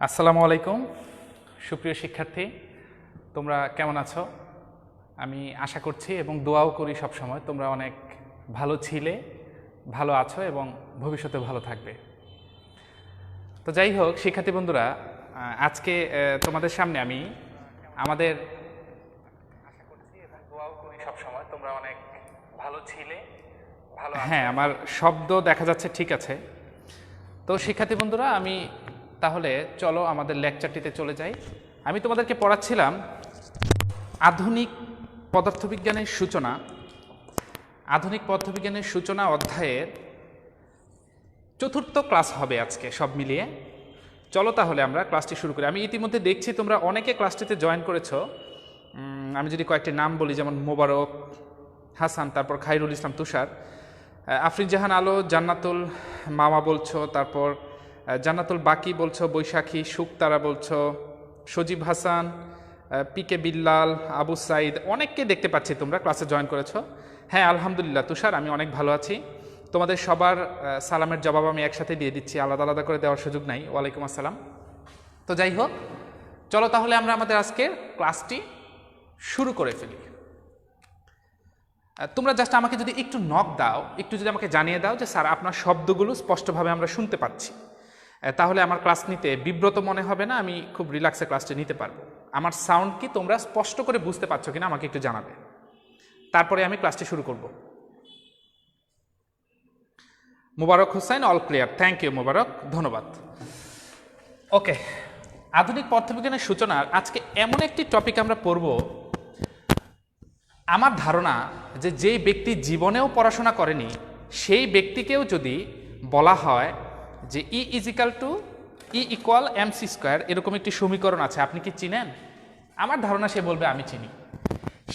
আসসালামু আলাইকুম সুপ্রিয় শিক্ষার্থী, তোমরা কেমন আছো? আমি আশা করছি এবং দোয়াও করি সব সময় তোমরা অনেক ভালো ছিলে, ভালো আছো এবং ভবিষ্যতে ভালো থাকবে। তো যাই হোক শিক্ষার্থী বন্ধুরা, আজকে তোমাদের সামনে আমি আমাদের আশা করছি এবং দোয়াও করি সব সময় তোমরা অনেক ভালো ছিলে, ভালো। হ্যাঁ, আমার শব্দ দেখা যাচ্ছে ঠিক আছে। তো শিক্ষার্থী বন্ধুরা, আমি তাহলে চলো আমাদের লেকচারটিতে চলে যাই। আমি তোমাদেরকে পড়াচ্ছিলাম আধুনিক পদার্থবিজ্ঞানের সূচনা। আধুনিক পদার্থবিজ্ঞানের সূচনা অধ্যায়ের চতুর্থ ক্লাস হবে আজকে সব মিলিয়ে। চলো তাহলে আমরা ক্লাসটি শুরু করি। আমি ইতিমধ্যে দেখছি তোমরা অনেকে ক্লাসটিতে জয়েন করেছো। আমি যদি কয়েকটি নাম বলি, যেমন মোবারক হাসান, তারপর খাইরুল ইসলাম তুষার, আফরিন জাহান আলো, জান্নাতুল মামা বলছো, তারপর জান্নাতুল বাকি বলছো, বৈশাখী শুকতারা বলছো, সজীব হাসান, পিকে বিল্লাল, আবু সাইদ, অনেককে দেখতে পাচ্ছি তোমরা ক্লাসে জয়েন করেছো। হ্যাঁ আলহামদুলিল্লাহ তুষার, আমি অনেক ভালো আছি। তোমাদের সবার সালামের জবাব আমি একসাথে দিয়ে দিচ্ছি, আলাদা আলাদা করে দেওয়ার সুযোগ নাই। ওয়ালাইকুম আসসালাম। তো যাই হোক, চলো তাহলে আমরা আমাদের আজকের ক্লাসটি শুরু করে ফেলি। তোমরা জাস্ট আমাকে যদি একটু নক দাও, একটু যদি আমাকে জানিয়ে দাও যে স্যার আপনার শব্দগুলো স্পষ্টভাবে আমরা শুনতে পাচ্ছি, তাহলে আমার ক্লাস নিতে বিব্রত মনে হবে না, আমি খুব রিল্যাক্সে ক্লাসটা নিতে পারবো। আমার সাউন্ড কি তোমরা স্পষ্ট করে বুঝতে পারছো কিনা আমাকে একটু জানাবে, তারপরে আমি ক্লাসটি শুরু করব। Mobarak Hossain, all clear, thank you Mobarak, ধন্যবাদ। ওকে, আধুনিক পদার্থবিজ্ঞানের সূচনার আজকে এমন একটি টপিক আমরা পড়ব, আমার ধারণা যে যেই ব্যক্তি জীবনেও পড়াশোনা করেনি সেই ব্যক্তিকেও যদি বলা হয় যে ই ইকুয়াল এমসি স্কোয়ার, এরকম একটি সমীকরণ আছে, আপনি কি চিনেন? আমার ধারণা সে বলবে আমি চিনি।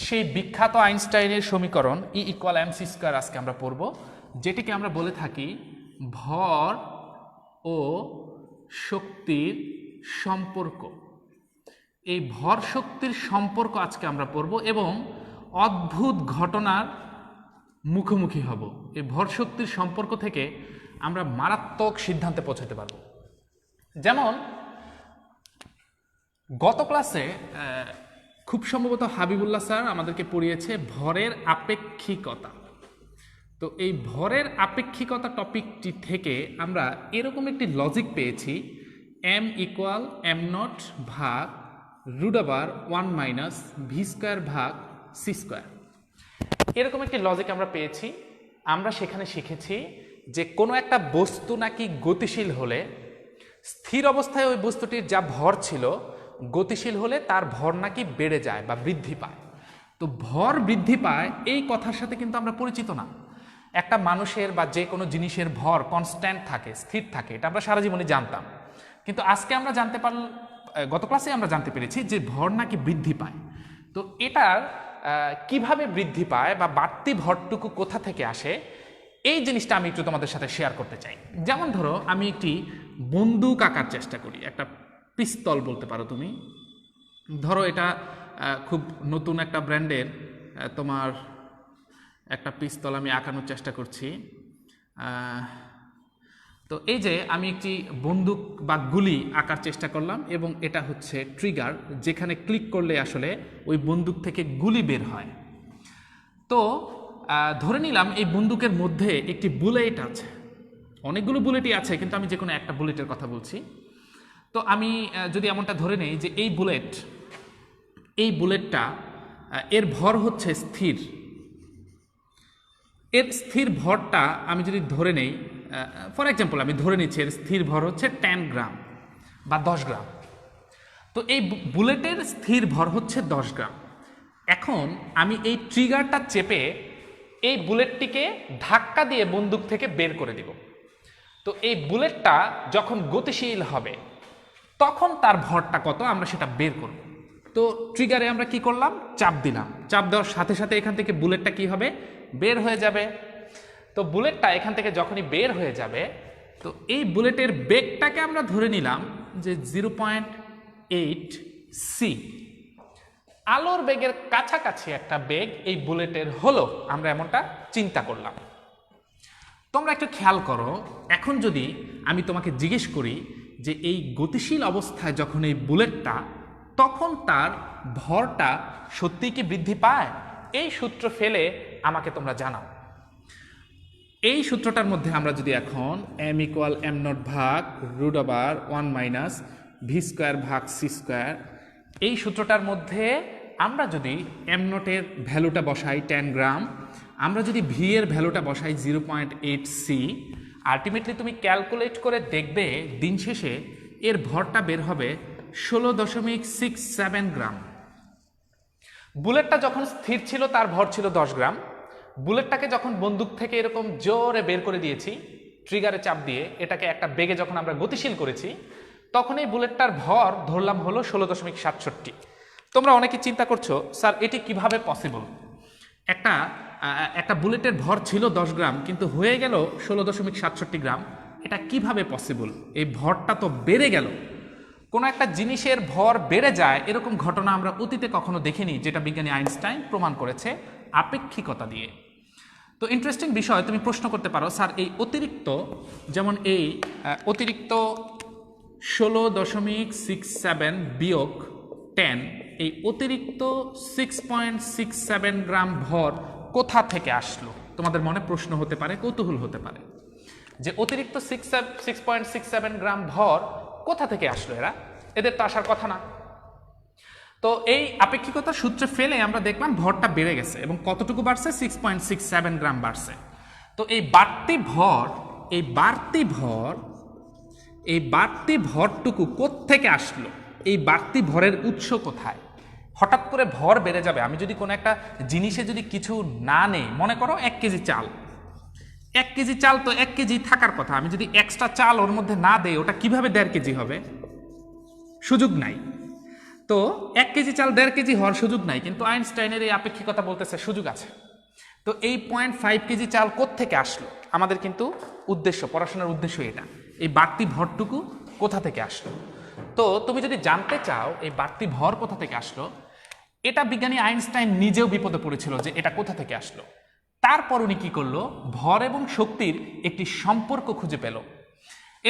সেই বিখ্যাত আইনস্টাইনের সমীকরণ ই ইকুয়াল এমসি স্কোয়ার আজকে আমরা পড়ব, যেটিকে আমরা বলে থাকি ভর ও শক্তির সম্পর্ক। এই ভর শক্তির সম্পর্ক আজকে আমরা পড়ব এবং অদ্ভুত ঘটনার মুখোমুখি হব। এই ভর শক্তির সম্পর্ক থেকে আমরা মারাত্মক সিদ্ধান্তে পৌঁছাতে পারব। যেমন গত ক্লাসে খুব সম্ভবত হাবিবুল্লাহ স্যার আমাদেরকে পড়িয়েছে ভরের আপেক্ষিকতা। তো এই ভরের আপেক্ষিকতা টপিকটি থেকে আমরা এরকম একটি লজিক পেয়েছি, এম ইকুয়াল এম নট ভাগ √1 মাইনাস ভি স্কোয়ার ভাগ সি স্কোয়ার, এরকম একটি লজিক আমরা পেয়েছি। আমরা সেখানে শিখেছি যে কোনো একটা বস্তু নাকি গতিশীল হলে স্থির অবস্থায় ওই বস্তুটির যা ভর ছিল, গতিশীল হলে তার ভর নাকি বেড়ে যায় বা বৃদ্ধি পায়। তো ভর বৃদ্ধি পায় এই কথার সাথে কিন্তু আমরা পরিচিত না। একটা মানুষের বা যে কোনো জিনিসের ভর কনস্ট্যান্ট থাকে, স্থির থাকে, এটা আমরা সারা জীবনে জানতাম। কিন্তু আজকে আমরা গত ক্লাসে আমরা জানতে পেরেছি যে ভর নাকি বৃদ্ধি পায়। তো এটার কিভাবে বৃদ্ধি পায় বা বাড়তি ভরটুকু কোথা থেকে আসে, এই জিনিসটা আমি একটু তোমাদের সাথে শেয়ার করতে চাই। যেমন ধরো আমি একটি বন্দুক আঁকার চেষ্টা করি, একটা পিস্তল বলতে পারো তুমি। ধরো এটা খুব নতুন একটা ব্র্যান্ডের তোমার একটা পিস্তল আমি আঁকানোর চেষ্টা করছি। তো এই যে আমি একটি বন্দুক বা গুলি আঁকার চেষ্টা করলাম এবং এটা হচ্ছে ট্রিগার, যেখানে ক্লিক করলে আসলে ওই বন্দুক থেকে গুলি বের হয়। তো ধরে নিলাম এই বন্দুকের মধ্যে একটি বুলেট আছে, অনেকগুলো বুলেটই আছে কিন্তু আমি যে কোনো একটা বুলেটের কথা বলছি। তো আমি যদি এমনটা ধরে নেই যে এই বুলেটটা এর ভর হচ্ছে স্থির, এর স্থির ভরটা আমি যদি ধরে নেই, ফর এক্সাম্পল আমি ধরে নিচ্ছি এর স্থির ভর হচ্ছে 10 গ্রাম বা 10 গ্রাম। তো এই বুলেটের স্থির ভর হচ্ছে 10 গ্রাম। এখন আমি এই ট্রিগারটা চেপে এই বুলেটটিকে ধাক্কা দিয়ে বন্দুক থেকে বের করে দিব। তো এই বুলেটটা যখন গতিশীল হবে তখন তার ভরটা কত আমরা সেটা বের করব। তো ট্রিগারে আমরা কি করলাম, চাপ দিলাম, চাপ দেওয়ার সাথে সাথে এখান থেকে বুলেটটা কি হবে, বের হয়ে যাবে। তো বুলেটটা এখান থেকে যখনই বের হয়ে যাবে, তো এই বুলেটের বেগটাকে আমরা ধরে নিলাম যে 0.8 সি, আলোর বেগের কাছাকাছি একটা বেগ এই বুলেটের হলো, আমরা এমনটা চিন্তা করলাম। তোমরা একটু খেয়াল করো, এখন যদি আমি তোমাকে জিজ্ঞেস করি যে এই গতিশীল অবস্থায় যখন এই বুলেটটা, তখন তার ভরটা সত্যিই কি বৃদ্ধি পায়? এই সূত্র ফেলে আমাকে তোমরা জানাও। এই সূত্রটার মধ্যে আমরা যদি এখন m ইকুয়াল m নট ভাগ √1 মাইনাস ভি স্কোয়ার ভাগ সি স্কোয়ার, এই সূত্রটার মধ্যে আমরা যদি m নটের ভ্যালুটা বসাই 10 গ্রাম, আমরা যদি ভি এর ভ্যালুটা বসাই 0.8 সি, আলটিমেটলি তুমি ক্যালকুলেট করে দেখবে দিন শেষে এর ভরটা বের হবে 16.67 গ্রাম। বুলেটটা যখন স্থির ছিল তার ভর ছিল 10 গ্রাম। বুলেটটাকে যখন বন্দুক থেকে এরকম জোরে বের করে দিয়েছি ট্রিগারে চাপ দিয়ে, এটাকে একটা বেগে যখন আমরা গতিশীল করেছি, তখন এই বুলেটটার ভর ধরলাম হলো 16.67। তোমরা অনেকে চিন্তা করছো, স্যার এটি কিভাবে পসিবল? একটা বুলেটের ভর ছিল 10 গ্রাম কিন্তু হয়ে গেল 16.67 গ্রাম, এটা কিভাবে পসিবল? এই ভরটা তো বেড়ে গেল। কোনো একটা জিনিসের ভর বেড়ে যায় এরকম ঘটনা আমরা অতীতে কখনো দেখিনি, যেটা বিজ্ঞানী আইনস্টাইন প্রমাণ করেছে আপেক্ষিকতা দিয়ে। তো ইন্টারেস্টিং বিষয়, তুমি প্রশ্ন করতে পারো, স্যার এই অতিরিক্ত, যেমন এই অতিরিক্ত 16.67 বিয়োগ 10, এই অতিরিক্ত 6.67 গ্রাম ভর কোথা থেকে আসলো? তোমাদের মনে প্রশ্ন হতে পারে, কৌতূহল হতে পারে যে অতিরিক্ত 6.67 গ্রাম ভর কোথা থেকে আসলো? এদের তো আসার কথা না। তো এই আপেক্ষিকতার সূত্রে ফেলে আমরা দেখলাম ভরটা বেড়ে গেছে, এবং কতটুকু বাড়ছে? 6.67 গ্রাম বাড়ছে। তো এই বাড়তি ভরটুকু কোত্থেকে আসলো? এই বাড়তি ভরের উৎস কোথায়? হঠাৎ করে ভর বেড়ে যাবে। আমি যদি কোনো একটা জিনিসে যদি কিছু না নেই, মনে করো 1 কেজি চাল, 1 কেজি চাল তো 1 কেজি থাকার কথা, আমি যদি এক্সট্রা চাল ওর মধ্যে না দেই, ওটা কিভাবে 1.5 কেজি হবে? সুযোগ নাই। তো 1 কেজি চাল 1.5 কেজি হওয়ার সুযোগ নাই, কিন্তু আইনস্টাইনের এই আপেক্ষিকতা বলতেছে সুযোগ আছে। তো এই 0.5 কেজি চাল কোত্থেকে আসলো? আমাদের কিন্তু উদ্দেশ্য, পড়াশোনার উদ্দেশ্য এটা, এই বাড়তি ভরটুকু কোথা থেকে আসলো। তো তুমি যদি জানতে চাও এই বাড়তি ভর কোথা থেকে আসলো, এটা বিজ্ঞানী আইনস্টাইন নিজেও বিপদে পড়েছিল যে এটা কোথা থেকে আসলো। তারপর উনি কি করলো? ভর এবং শক্তির একটি সম্পর্ক খুঁজে পেল,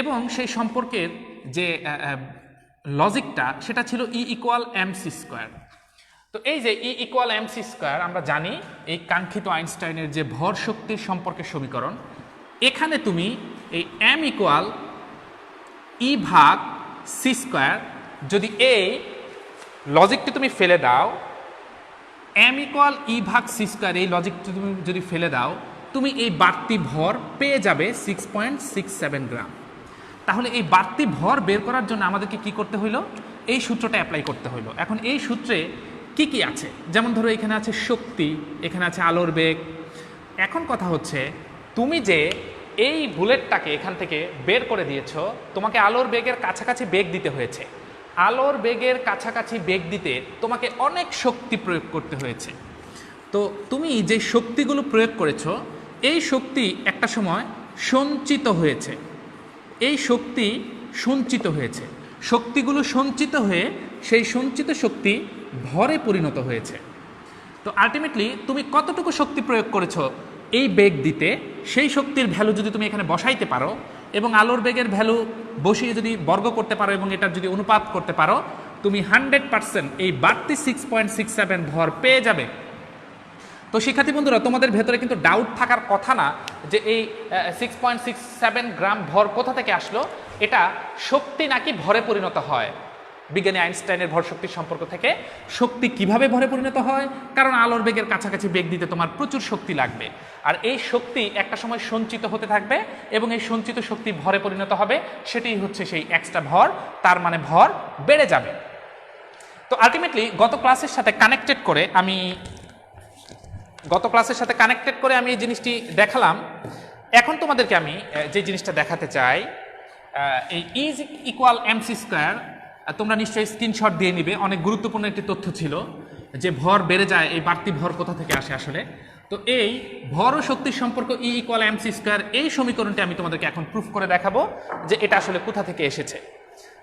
এবং সেই সম্পর্কের যে লজিকটা সেটা ছিল E ইকুয়াল mc স্কোয়ার। তো এই যে E ইকুয়াল mc স্কোয়ার, আমরা জানি এই কাঙ্ক্ষিত আইনস্টাইনের যে ভর শক্তির সম্পর্কের সমীকরণ, এখানে তুমি এই m ইকুয়াল E ভাগ c স্কোয়ার, যদি এই লজিকটি তুমি ফেলে দাও, m ইকুয়াল E ভাগ c স্কোয়ার, এই লজিকটি তুমি যদি ফেলে দাও, তুমি এই বাড়তি ভর পেয়ে যাবে 6.67 গ্রাম। তাহলে এই বাড়তি ভর বের করার জন্য আমাদেরকে কি করতে হইলো? এই সূত্রটা অ্যাপ্লাই করতে হইলো। এখন এই সূত্রে কি কি আছে? যেমন ধরো এখানে আছে শক্তি, এখানে আছে আলোর বেগ। এখন কথা হচ্ছে, তুমি যে এই বুলেটটাকে এখান থেকে বের করে দিয়েছো, তোমাকে আলোর বেগের কাছাকাছি বেগ দিতে হয়েছে। আলোর বেগের কাছাকাছি বেগ দিতে তোমাকে অনেক শক্তি প্রয়োগ করতে হয়েছে। তো তুমি যে শক্তিগুলো প্রয়োগ করেছো, এই শক্তি একটা সময় সঞ্চিত হয়েছে। এই শক্তি সঞ্চিত হয়েছে, শক্তিগুলো সঞ্চিত হয়ে সেই সঞ্চিত শক্তি ভরে পরিণত হয়েছে। তো আলটিমেটলি তুমি কতটুকু শক্তি প্রয়োগ করেছো এই বেগ দিতে, সেই শক্তির ভ্যালু যদি তুমি এখানে বসাইতে পারো এবং আলোর বেগের ভ্যালু বসিয়ে যদি বর্গ করতে পারো এবং এটার যদি অনুপাত করতে পারো, তুমি 100% এই বাড়তি 6.67 ভর পেয়ে যাবে। তো শিক্ষার্থী বন্ধুরা, তোমাদের ভেতরে কিন্তু ডাউট থাকার কথা না যে এই 6.67 গ্রাম ভর কোথা থেকে আসলো, এটা শক্তি নাকি ভরে পরিণত হয়। বিজ্ঞানী আইনস্টাইনের ভর শক্তির সম্পর্ক থেকে শক্তি কিভাবে ভরে পরিণত হয়, কারণ আলোর বেগের কাছাকাছি বেগ দিতে তোমার প্রচুর শক্তি লাগবে, আর এই শক্তি একটা সময় সঞ্চিত হতে থাকবে এবং এই সঞ্চিত শক্তি ভরে পরিণত হবে, সেটাই হচ্ছে সেই এক্সট্রা ভর, তার মানে ভর বেড়ে যাবে। তো আলটিমেটলি গত ক্লাসের সাথে কানেক্টেড করে আমি এই জিনিসটি দেখালাম। এখন তোমাদেরকে আমি যে জিনিসটা দেখাতে চাই, এই ইজ ইকুয়াল mc স্কোয়ার, তোমরা নিশ্চয়ই স্ক্রিনশট দিয়ে নিবে। অনেক গুরুত্বপূর্ণ একটি তথ্য ছিল যে ভর বেড়ে যায়, এই বাড়তি ভর কোথা থেকে আসে আসলে। তো এই ভর ও শক্তির সম্পর্ক E ইকুয়াল mc স্কোয়ার, এই সমীকরণটি আমি তোমাদেরকে এখন প্রুফ করে দেখাবো যে এটা আসলে কোথা থেকে এসেছে।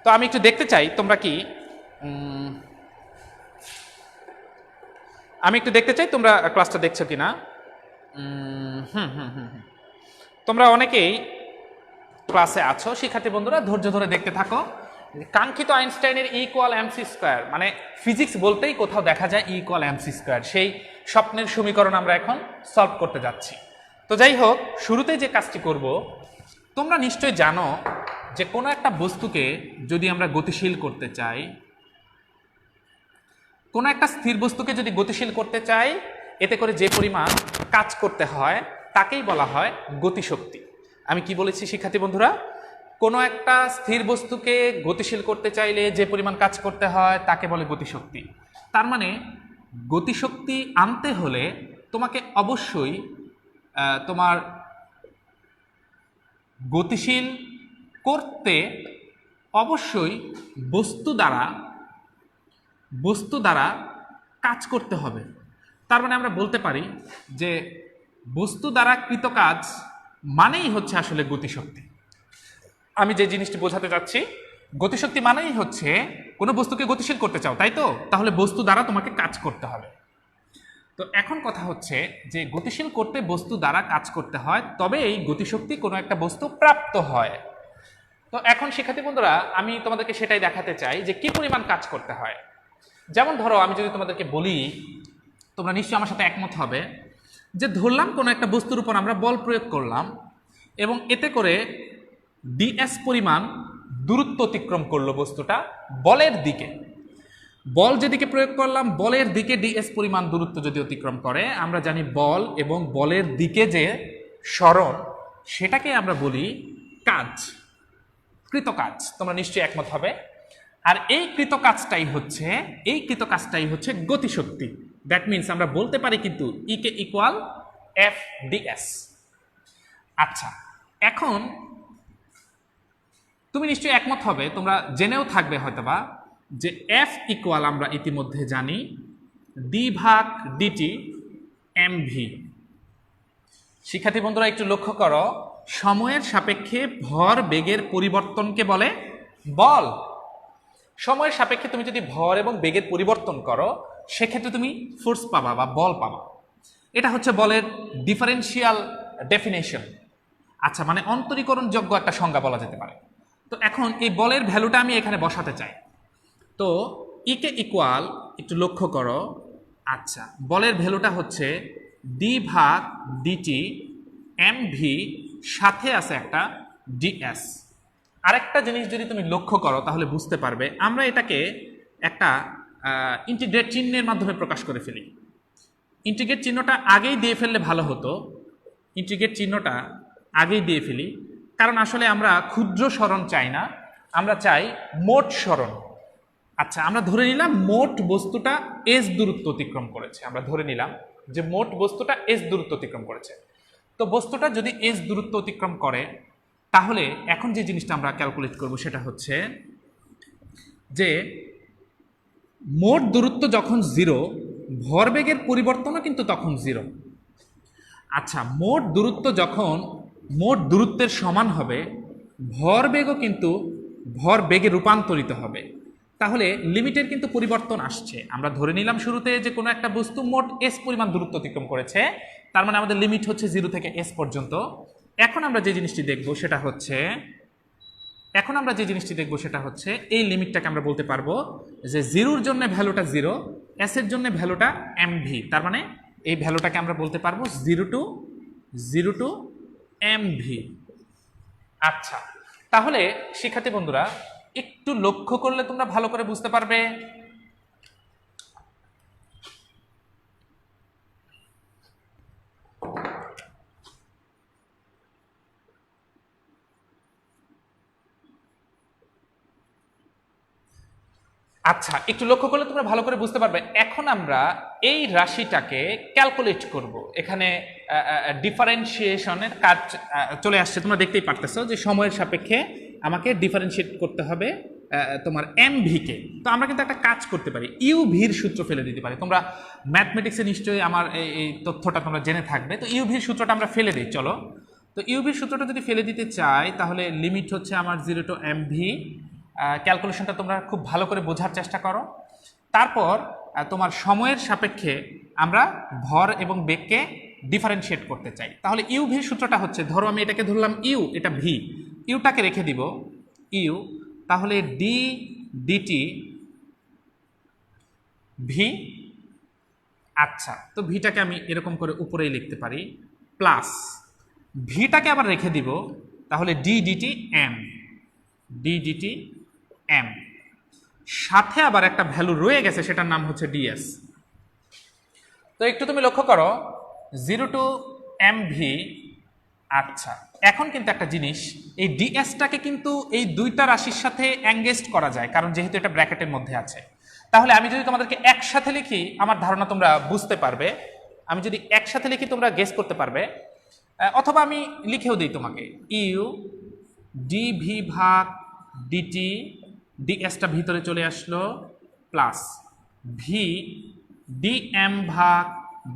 তো আমি একটু দেখতে চাই তোমরা ক্লাসটা দেখছো কিনা। তোমরা অনেকেই ক্লাসে আছো শিক্ষার্থী বন্ধুরা, ধৈর্য ধরে দেখতে থাকো। কাঙ্ক্ষিত আইনস্টাইনের E=mc², মানে ফিজিক্স বলতেই কোথাও দেখা যায় E=mc², সেই স্বপ্নের সমীকরণ আমরা এখন সলভ করতে যাচ্ছি। তো যাই হোক, শুরুতে যে কাজটি করব, তোমরা নিশ্চয়ই জানো যে কোনো একটা বস্তুকে যদি আমরা গতিশীল করতে চাই, কোনো একটা স্থির বস্তুকে যদি গতিশীল করতে চাই, এতে করে যে পরিমাণ কাজ করতে হয় তাকেই বলা হয় গতিশক্তি। আমি কি বলেছি শিক্ষার্থী বন্ধুরা? কোনো একটা স্থির বস্তুকে গতিশীল করতে চাইলে যে পরিমাণ কাজ করতে হয় তাকে বলে গতিশক্তি। তার মানে গতিশক্তি আনতে হলে তোমাকে অবশ্যই তোমার গতিশীল করতে অবশ্যই বস্তু দ্বারা কাজ করতে হবে। তার মানে আমরা বলতে পারি যে বস্তু দ্বারা কৃত কাজ মানেই হচ্ছে আসলে গতিশক্তি। আমি যে জিনিসটি বোঝাতে চাচ্ছি, গতিশক্তি মানেই হচ্ছে কোনো বস্তুকে গতিশীল করতে চাও, তাই তো? তাহলে বস্তু দ্বারা তোমাকে কাজ করতে হবে। তো এখন কথা হচ্ছে যে গতিশীল করতে বস্তু দ্বারা কাজ করতে হয়, তবে এই গতিশক্তি কোনো একটা বস্তু প্রাপ্ত হয়। তো এখন শিক্ষার্থী বন্ধুরা, আমি তোমাদেরকে সেটাই দেখাতে চাই যে কি পরিমাণ কাজ করতে হয়। যেমন ধরো, আমি যদি তোমাদেরকে বলি, তোমরা নিশ্চয়ই আমার সাথে একমত হবে যে ধরলাম কোনো একটা বস্তুর উপর আমরা বল প্রয়োগ করলাম এবং এতে করে ডিএস পরিমাণ দূরত্ব অতিক্রম করলো বস্তুটা বলের দিকে। বল যেদিকে প্রয়োগ করলাম বলের দিকে ডিএস পরিমাণ দূরত্ব যদি অতিক্রম করে, আমরা জানি বল এবং বলের দিকে যে সরণ, সেটাকে আমরা বলি কাজ, কৃত কাজ। তোমরা নিশ্চয়ই একমত হবে। আর এই কৃত কাজটাই হচ্ছে গতিশক্তি। দ্যাট মিনস আমরা বলতে পারি কিন্তু ইকে ইকুয়াল এফ ডিএস। আচ্ছা, এখন তুমি নিশ্চয়ই একমত হবে, তোমরা জেনেও থাকবে হয়তোবা, যে এফ ইকুয়াল আমরা ইতিমধ্যে জানি d/dt mv। শিক্ষার্থী বন্ধুরা একটু লক্ষ্য করো, সময়ের সাপেক্ষে ভর বেগের পরিবর্তনকে বলে বল। সময়ের সাপেক্ষে তুমি যদি ভর এবং বেগের পরিবর্তন করো, সেক্ষেত্রে তুমি ফোর্স পাবা বা বল পাবা। এটা হচ্ছে বলের ডিফারেন্সিয়াল ডেফিনেশন। আচ্ছা, মানে অন্তরীকরণযোগ্য একটা সংজ্ঞা বলা যেতে পারে। তো এখন এই বলের ভ্যালুটা আমি এখানে বসাতে চাই। তো ইকে ইকুয়াল, একটু লক্ষ্য করো, আচ্ছা, বলের ভ্যালুটা হচ্ছে d/dt mv, সাথে আছে একটা ds। আরেকটা জিনিস যদি তুমি লক্ষ্য করো তাহলে বুঝতে পারবে, আমরা এটাকে একটা ইন্টিগ্রেট চিহ্নের মাধ্যমে প্রকাশ করে ফেলি। ইন্টিগ্রেট চিহ্নটা আগেই দিয়ে ফেললে ভালো হতো, কারণ আসলে আমরা ক্ষুদ্র সরণ চাই না, আমরা চাই মোট সরণ। আচ্ছা, আমরা ধরে নিলাম মোট বস্তুটা এস দূরত্ব অতিক্রম করেছে। আমরা ধরে নিলাম যে মোট বস্তুটা এস দূরত্ব অতিক্রম করেছে। তো বস্তুটা যদি এস দূরত্ব অতিক্রম করে, তাহলে এখন যে জিনিসটা আমরা ক্যালকুলেট করব সেটা হচ্ছে যে মোট দূরত্ব যখন 0, ভরবেগের পরিবর্তনও কিন্তু তখন 0। আচ্ছা, মোট দূরত্ব যখন মোট দূরত্বের সমান হবে, ভরবেগও কিন্তু ভরবেগে রূপান্তরিত হবে। তাহলে লিমিটের কিন্তু পরিবর্তন আসছে। আমরা ধরে নিলাম শুরুতে যে কোনো একটা বস্তু মোট এস পরিমাণ দূরত্ব অতিক্রম করেছে, তার মানে আমাদের লিমিট হচ্ছে 0 থেকে এস পর্যন্ত। এখন আমরা যে জিনিসটি দেখব সেটা হচ্ছে এই লিমিটটাকে আমরা বলতে পারবো যে 0-র জন্য ভ্যালুটা 0, এস এর জন্য ভ্যালুটা mv। তার মানে এই ভ্যালুটাকে আমরা বলতে পারবো 0 to mv। আচ্ছা, তাহলে শিক্ষার্থী বন্ধুরা একটু লক্ষ্য করলে তোমরা ভালো করে বুঝতে পারবে। আচ্ছা, একটু লক্ষ্য করলে তোমরা ভালো করে বুঝতে পারবে। এখন আমরা এই রাশিটাকে ক্যালকুলেট করব। এখানে ডিফারেন্সিয়েশনের কাজ চলে আসছে, তোমরা দেখতেই পারতেছো যে সময়ের সাপেক্ষে আমাকে ডিফারেন্সিয়েট করতে হবে তোমার এমভিকে। তো আমরা কিন্তু একটা কাজ করতে পারি, ইউভির সূত্র ফেলে দিতে পারি। তোমরা ম্যাথমেটিক্সে নিশ্চয়ই আমার এই তথ্যটা তোমরা জেনে থাকবে। তো ইউভির সূত্রটা আমরা ফেলে দিই, চলো। তো ইউভির সূত্রটা যদি ফেলে দিতে চাই, তাহলে লিমিট হচ্ছে আমার 0 to mv। ক্যালকুলেশনটা তোমরা খুব ভালো করে বোঝার চেষ্টা করো। তারপর তোমার সময়ের সাপেক্ষে আমরা ভর এবং বেগকে ডিফারেন্সিয়েট করতে চাই। তাহলে ইউভির সূত্রটা হচ্ছে, ধরো আমি এটাকে ধরলাম ইউ, এটা ভি, ইউটাকে রেখে দিব ইউ, তাহলে ডি ডিটি ভি। আচ্ছা, তো ভিটাকে আমি এরকম করে উপরেই লিখতে পারি, প্লাস ভিটাকে আবার রেখে দিব, তাহলে D DT M, D DT M, সাথে আবার একটা ভ্যালু রয়ে গেছে, সেটার নাম হচ্ছে ডিএস। তো একটু তুমি লক্ষ্য করো 0 টু এম ভি। আচ্ছা, এখন কিন্তু একটা জিনিস, এই ডিএসটাকে কিন্তু এই দুইটা রাশির সাথে এঙ্গেজড করা যায়, কারণ যেহেতু এটা ব্র্যাকেটের মধ্যে আছে। তাহলে আমি যদি তোমাদেরকে একসাথে লিখি, আমার ধারণা তোমরা বুঝতে পারবে। আমি যদি একসাথে লিখি তোমরা গেস করতে পারবে, অথবা আমি লিখেও দিই তোমাকে, ইউ ডিভি ভাগ ডিটি, ডিএসটা ভিতরে চলে আসলো, প্লাস ভি ডিএম ভাগ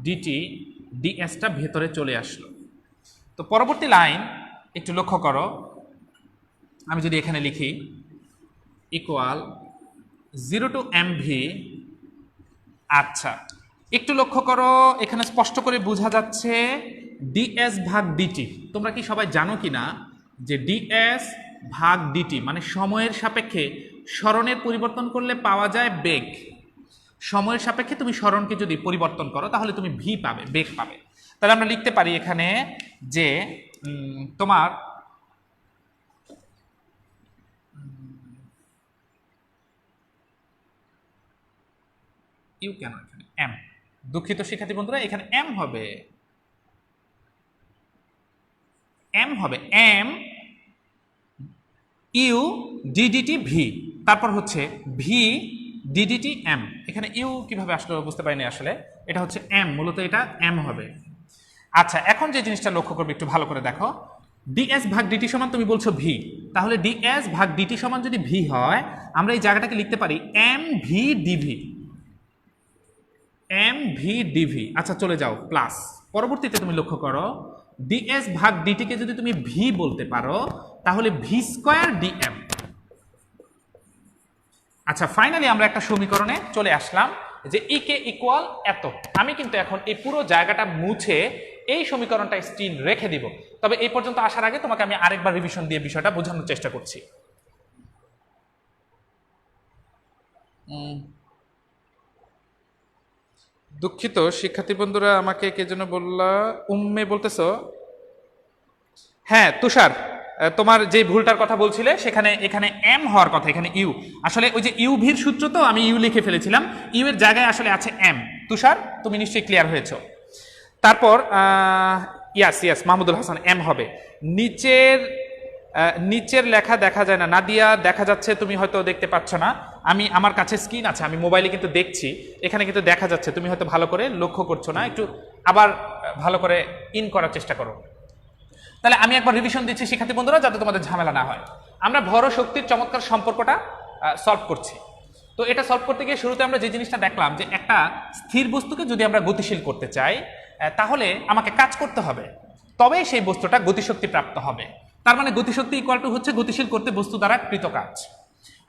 ডিটি, ডিএসটা ভেতরে চলে আসলো। তো পরবর্তী লাইন একটু লক্ষ্য করো, আমি যদি এখানে লিখি ইকুয়াল 0 টু এম ভি। আচ্ছা, একটু লক্ষ্য করো, এখানে স্পষ্ট করে বোঝা যাচ্ছে ডিএস ভাগ ডিটি। তোমরা কি সবাই জানো কি না যে ডিএস ভাগ ডিটি মানে সময়ের সাপেক্ষে সরণের পরিবর্তন করলে পাওয়া যায় বেগ। সময়ের সাপেক্ষে তুমি সরণকে যদি পরিবর্তন করো তাহলে তুমি ভি পাবে, বেগ পাবে। তাহলে আমরা লিখতে পারি এখানে যে তোমার ইউ কেন এখানে এম, দুঃখিত শিক্ষার্থী বন্ধুরা, এখানে এম হবে, এম হবে এম ইউ ডিডিটি ভি, তারপর হচ্ছে ভি ডিডিটি এম। এখানে ইউ কিভাবে আসলো বুঝতে পারিনি আসলে, এটা হচ্ছে এম, মূলত এটা এম হবে। আচ্ছা, এখন যে জিনিসটা লক্ষ্য করবে একটু ভালো করে দেখো, ডিএস ভাগ ডিটি সমান তুমি বলছো ভি, তাহলে ডিএস ভাগ ডিটি সমান যদি ভি হয়, আমরা এই জায়গাটাকে লিখতে পারি M V DV, M V DV. আচ্ছা, চলে যাও প্লাস, পরবর্তীতে তুমি লক্ষ্য করো ডিএস ভাগ ডিটিকে যদি তুমি ভি বলতে পারো তাহলে ভি স্কোয়ার ডিএম। আচ্ছা, ফাইনালি আমরা একটা সমীকরণে চলে আসলাম যে ই কে ইকুয়াল এত। আমি কিন্তু এখন এই পুরো জায়গাটা মুছে এই সমীকরণটা স্টিল রেখে দিব, তবে এই পর্যন্ত আসার আগে তোমাকে আমি আরেকবার রিভিশন দিয়ে বিষয়টা বোঝানোর চেষ্টা করছি। দুঃখিত শিক্ষার্থী বন্ধুরা, আমাকে কে যেন বললা, উম্মে বলতেছ? হ্যাঁ তুষার, তোমার যে ভুলটার কথা বলছিলে সেখানে এখানে এম হওয়ার কথা, এখানে ইউ। আসলে ওই যে ইউ ভির সূত্র, তো আমি ইউ লিখে ফেলেছিলাম, ইউ এর জায়গায় আসলে আছে এম। তুষার, তুমি নিশ্চয়ই ক্লিয়ার হয়েছ। তারপর ইয়াস ইয়াস মাহমুদুল হাসান, এম হবে। নিচের লেখা দেখা যায় না, নাদিয়া দেখা যাচ্ছে, তুমি হয়তো দেখতে পাচ্ছ না। আমার কাছে স্ক্রিন আছে, আমি মোবাইলে কিন্তু দেখছি, এখানে কিন্তু দেখা যাচ্ছে, তুমি হয়তো ভালো করে লক্ষ্য করছো না। একটু আবার ভালো করে ইন করার চেষ্টা করো। তাহলে আমি একবার রিভিশন দিচ্ছি শিক্ষার্থী বন্ধুরা, যাতে তোমাদের ঝামেলা না হয়। আমরা ভর ও শক্তির চমৎকার সম্পর্কটা সলভ করছি। তো এটা সলভ করতে গিয়ে শুরুতে আমরা যে জিনিসটা দেখলাম যে একটা স্থির বস্তুকে যদি আমরা গতিশীল করতে চাই, তাহলে আমাকে কাজ করতে হবে, তবেই সেই বস্তুটা গতিশক্তি প্রাপ্ত হবে। তার মানে গতিশক্তি ইকুয়াল টু হচ্ছে গতিশীল করতে বস্তু দ্বারা কৃত কাজ।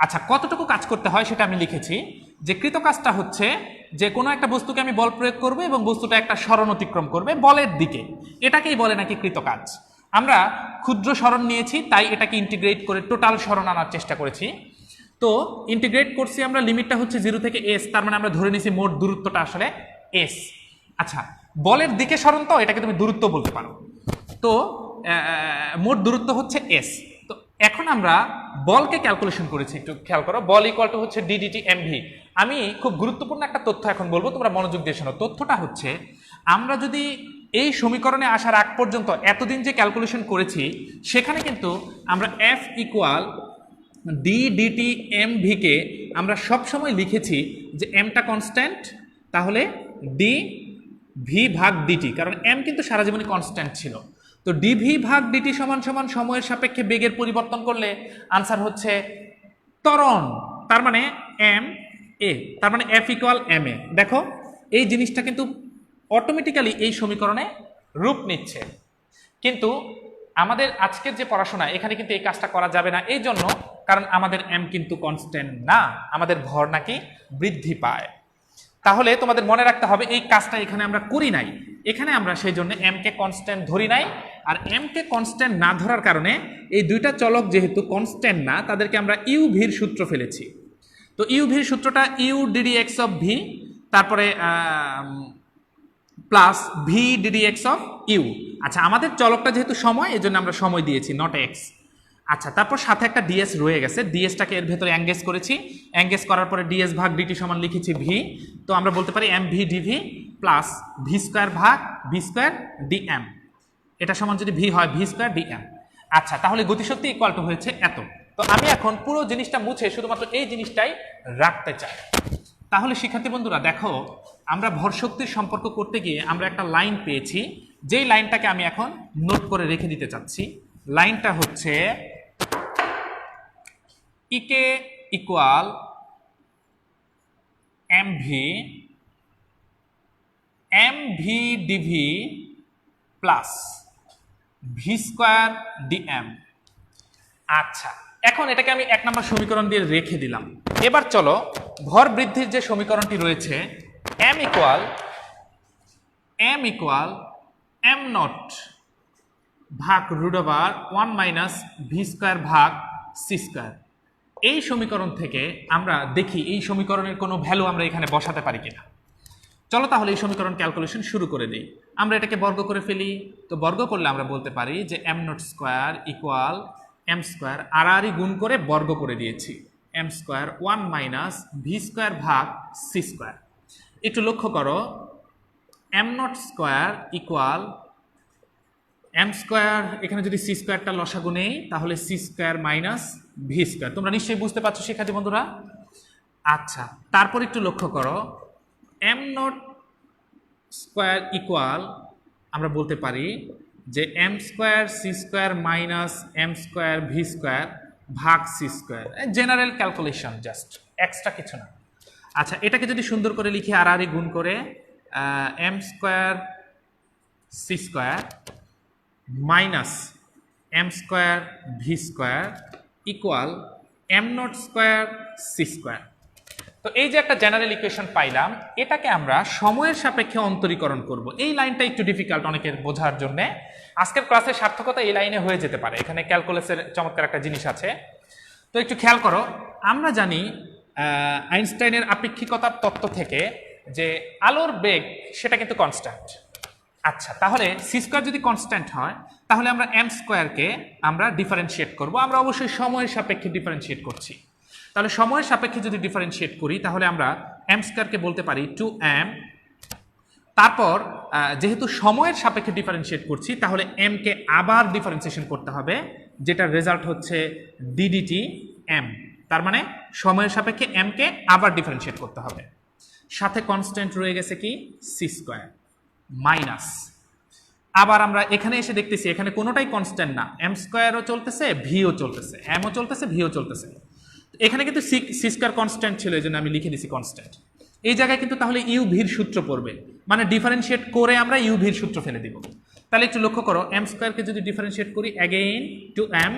আচ্ছা, কতটুকু কাজ করতে হয় সেটা আমি লিখেছি, যে কৃত কাজটা হচ্ছে যে কোনো একটা বস্তুকে আমি বল প্রয়োগ করবো এবং বস্তুটা একটা সরণ অতিক্রম করবে বলের দিকে, এটাকেই বলে নাকি কৃত কাজ। আমরা ক্ষুদ্র সরণ নিয়েছি, তাই এটাকে ইন্টিগ্রেট করে টোটাল সরণ আনার চেষ্টা করেছি। তো ইন্টিগ্রেট করছি আমরা, লিমিটটা হচ্ছে 0 থেকে এস, তার মানে আমরা ধরে নিছি মোট দূরত্বটা আসলে এস। আচ্ছা, বলের দিকে সরণ, তো এটাকে তুমি দূরত্ব বলতে পারো। তো মোট দূরত্ব হচ্ছে এস। তো এখন আমরা বলকে ক্যালকুলেশন করেছি, একটু খেয়াল করো, বল ইকুয়াল টু হচ্ছে ডিডিটি এমভি। আমি খুব গুরুত্বপূর্ণ একটা তথ্য এখন বলবো, তোমরা মনোযোগ দিয়ে শোনো। তথ্যটা হচ্ছে, আমরা যদি এই সমীকরণে আসার আগ পর্যন্ত এতদিন যে ক্যালকুলেশন করেছি, সেখানে কিন্তু আমরা F equal D DT M ভিকে আমরা সবসময় লিখেছি যে এমটা কনস্ট্যান্ট, তাহলে ডি ভি ভাগ ডিটি, কারণ এম কিন্তু সারা জীবনই কনস্ট্যান্ট ছিল। তো ডিভি ভাগ ডিটি সমান সমান সময়ের সাপেক্ষে বেগের পরিবর্তন করলে আনসার হচ্ছে ত্বরণ, তার মানে এম এ, তার মানে এফ ইকুয়াল এম এ। দেখো এই জিনিসটা কিন্তু অটোমেটিক্যালি এই সমীকরণে রূপ নিচ্ছে। কিন্তু আমাদের আজকের যে পড়াশোনা, এখানে কিন্তু এই কাজটা করা যাবে না, এই জন্য কারণ আমাদের এম কিন্তু কনস্ট্যান্ট না, আমাদের ভর নাকি বৃদ্ধি পায়। তাহলে তোমাদের মনে রাখতে হবে এই কাজটা এখানে আমরা করি নাই, এখানে আমরা সেই জন্য এম কে কনস্ট্যান্ট ধরি নাই, আর এম কে কনস্ট্যান্ট না ধরার কারণে এই দুইটা চলক যেহেতু কনস্ট্যান্ট না, তাদেরকে আমরা ইউ ভির সূত্র ফেলেছি। তো ইউ ভির সূত্রটা u d d x of v, তারপরে plus v d d x of u. আচ্ছা, আমাদের চলকটা যেহেতু সময়, এই জন্য আমরা সময় দিয়েছি, নট এক্স। আচ্ছা, তারপর সাথে একটা ডিএস রয়ে গেছে, ডিএসটাকে এর ভেতরে অ্যাঙ্গেজ করেছি, অ্যাঙ্গেজ করার পরে ডিএস ভাগ ডিটি সমান লিখেছি ভি। তো আমরা বলতে পারি M V DV plus V square ভাগ ভি স্কোয়ার ডিএম, এটা সমান যদি ভি হয় ভি স্কোয়ার ডিএম। আচ্ছা, তাহলে গতিশক্তি ইকুয়াল টু হয়েছে এত। তো আমি এখন পুরো জিনিসটা মুছে শুধুমাত্র এই জিনিসটাই রাখতে চাই। তাহলে শিক্ষার্থী বন্ধুরা দেখো, আমরা ভরশক্তির সম্পর্ক করতে গিয়ে আমরা একটা লাইন পেয়েছি, যেই লাইনটাকে আমি এখন নোট করে রেখে দিতে চাচ্ছি। লাইনটা হচ্ছে e k equal m V DV plus V square d m. আচ্ছা, এখন এটাকে আমি 1 নম্বর সমীকরণ দিয়ে রেখে দিলাম। এবার চলো ভর বৃদ্ধির যে সমীকরণটি রয়েছে, এম ইকুয়াল এম নট ভাগ root over 1 minus V square ভাগ সি স্কোয়ার। এই সমীকরণ থেকে আমরা দেখি এই সমীকরণের কোনো ভ্যালু আমরা এখানে বসাতে পারি কিনা। চলো তাহলে এই সমীকরণ ক্যালকুলেশন শুরু করে দিই। আমরা এটাকে বর্গ করে ফেলি। তো বর্গ করলে আমরা বলতে পারি যে m nought square equal m square, আর গুণ করে বর্গ করে দিয়েছি, m square 1 minus V square ভাগ সি স্কোয়ার। একটু লক্ষ্য করো, m nought square equal m square, এখানে যদি সি স্কোয়ারটা লসাগু নেই তাহলে c square minus V square. তোমরা নিশ্চয়ই বুঝতে পারছো শিক্ষার্থী বন্ধুরা। আচ্ছা, তারপর একটু লক্ষ্য করো, এম নট স্কোয়ার ইকুয়াল আমরা বলতে পারি যে m square C square minus M square V square ভাগ C square. General calculation, just extra কিছু না। আচ্ছা, এটাকে যদি সুন্দর করে লিখি আর গুণ করে M square C square minus M square V square equal M nought square C square. তো এই যে একটা জেনারেল ইকুয়েশন পাইলাম, এটাকে আমরা সময়ের সাপেক্ষে অন্তরীকরণ করব। এই লাইনটা একটু ডিফিকাল্ট অনেকের বোঝার জন্য। আজকের ক্লাসের সার্থকতা এই লাইনে হয়ে যেতে পারে, এখানে ক্যালকুলাসের চমৎকার একটা জিনিস আছে। তো একটু খেয়াল করো, আমরা জানি আইনস্টাইনের আপেক্ষিকতার তত্ত্ব থেকে যে আলোর বেগ সেটা কিন্তু কনস্ট্যান্ট। আচ্ছা, তাহলে সি স্কোয়ার যদি কনস্ট্যান্ট হয় তাহলে আমরা এম স্কোয়ারকে আমরা ডিফারেন্সিয়েট করব। আমরা অবশ্যই সময়ের সাপেক্ষে ডিফারেন্সিয়েট করছি। তাহলে সময়ের সাপেক্ষে যদি ডিফারেন্সিয়েট করি তাহলে আমরা এম স্কোয়ারকে বলতে পারি 2m। তারপর যেহেতু সময়ের সাপেক্ষে ডিফারেন্সিয়েট করছি তাহলে এম কে আবার ডিফারেন্সিয়েশন করতে হবে, যেটার রেজাল্ট হচ্ছে ডিডিটি এম। তার মানে সময়ের সাপেক্ষে এম কে আবার ডিফারেন্সিয়েট করতে হবে। সাথে কনস্ট্যান্ট রয়ে গেছে কি সি স্কোয়ার মাইনাস, আবার আমরা এখানে এসে দেখতেছি এখানে কোনোটাই কনস্ট্যান্ট না, এম স্কোয়ারও চলতেছে ভিও চলতেছে, এমও চলতেছে ভিও চলতেছে। এখানে কিন্তু সি স্কোয়ার কনস্ট্যান্ট ছিল, এই জন্য আমি লিখে দিছি কনস্ট্যান্ট। এই জায়গায় কিন্তু তাহলে ইউ ভির সূত্র পড়বে, মানে ডিফারেন্সিয়েট করে আমরা ইউ ভির সূত্র ফেলে দিব। তাহলে একটু লক্ষ্য করো, এম স্কোয়ারকে যদি ডিফারেন্সিয়েট করি অ্যাগেইন 2m,